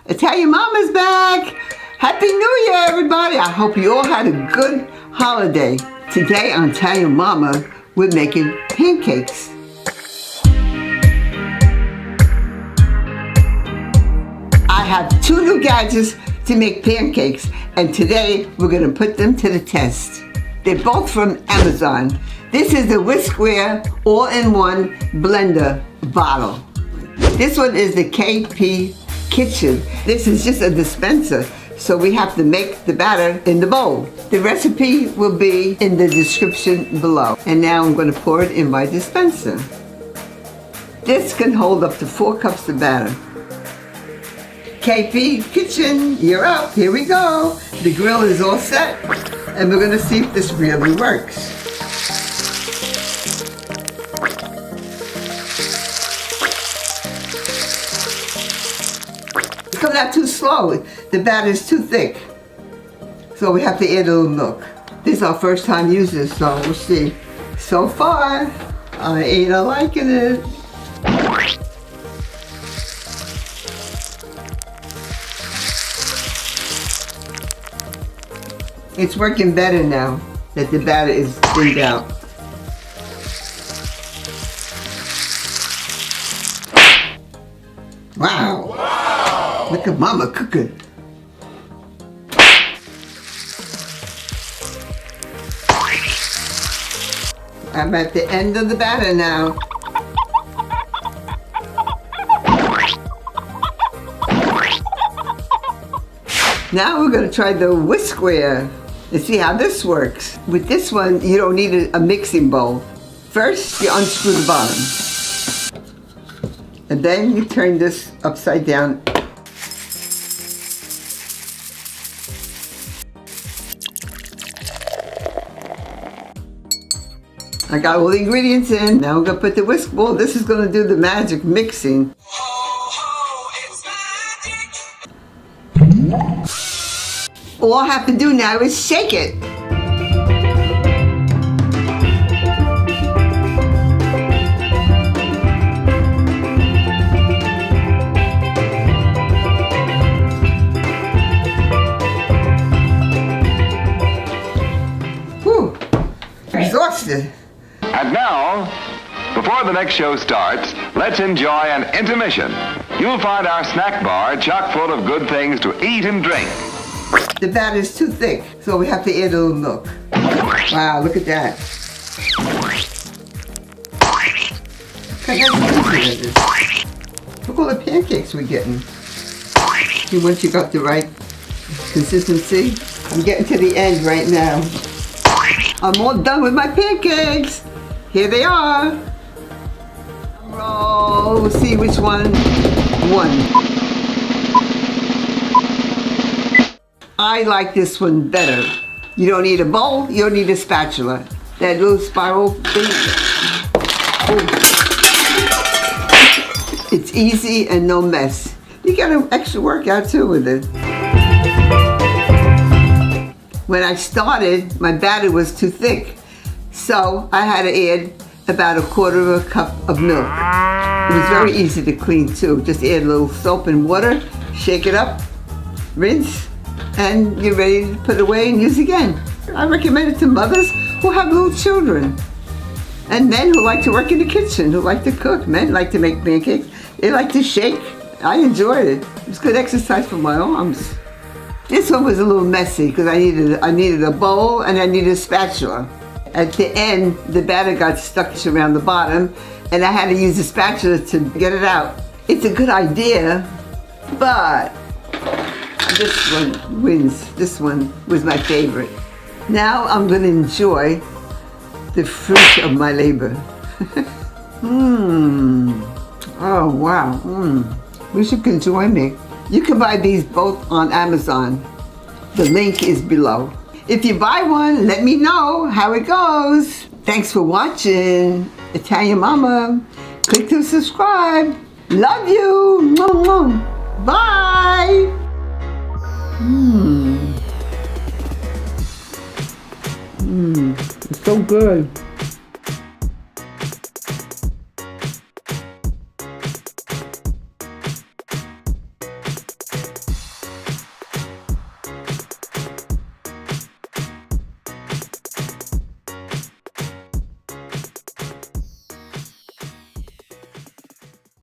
Italian Mama's back! Happy New Year, everybody! I hope you all had a good holiday. Today on Italian Mama, we're making pancakes. I have 2 new gadgets to make pancakes, and today we're going to put them to the test. They're both from Amazon. This is the Whiskware all-in-one blender bottle. This one is the KPKitchen. This is just a dispenser, so we have to make the batter in the bowl. The recipe will be in the description below. And now I'm going to pour it in my dispenser. This can hold up to 4 cups of batter. KPKitchen, you're up. Here we go. The grill is all set, and we're going to see if this really works. It's coming out too slow. The batter is too thick. So we have to add a little milk. This is our first time using this, so we'll see. So far, I ain't liking it. It's working better now that the batter is thinned out. Wow! Look at Mama cooking. I'm at the end of the batter now. Now we're going to try the Whiskware and see how this works. With this one, you don't need a mixing bowl. First, you unscrew the bottom. And then you turn this upside down. I got all the ingredients in. Now I'm going to put the whisk bowl. This is going to do the magic mixing. All I have to do now is shake it. Whew, exhausted. And now, before the next show starts, let's enjoy an intermission. You'll find our snack bar chock full of good things to eat and drink. The batter is too thick, so we have to add a little milk. Wow, look at that. Look all the pancakes we're getting. See, once you got the right consistency, I'm getting to the end right now. I'm all done with my pancakes. Here they are. Roll, we'll see which one won. I like this one better. You don't need a bowl, you don't need a spatula. That little spiral thing. Oh. It's easy and no mess. You get an extra workout too with it. When I started, my batter was too thick. So I had to add about 1/4 cup of milk. It was very easy to clean too. Just add a little soap and water, shake it up, rinse, and you're ready to put it away and use again. I recommend it to mothers who have little children and men who like to work in the kitchen, who like to cook. Men like to make pancakes. They like to shake. I enjoyed it. It was good exercise for my arms. This one was a little messy because I needed a bowl and I needed a spatula. At the end, the batter got stuck around the bottom and I had to use a spatula to get it out. It's a good idea, but this one wins. This one was my favorite. Now I'm going to enjoy the fruit of my labor. Oh wow. Wish you could join me. You can buy these both on Amazon. The link is below. If you buy one, let me know how it goes. Thanks for watching Italian Mama. Click to subscribe. Love you. Bye. It's so good.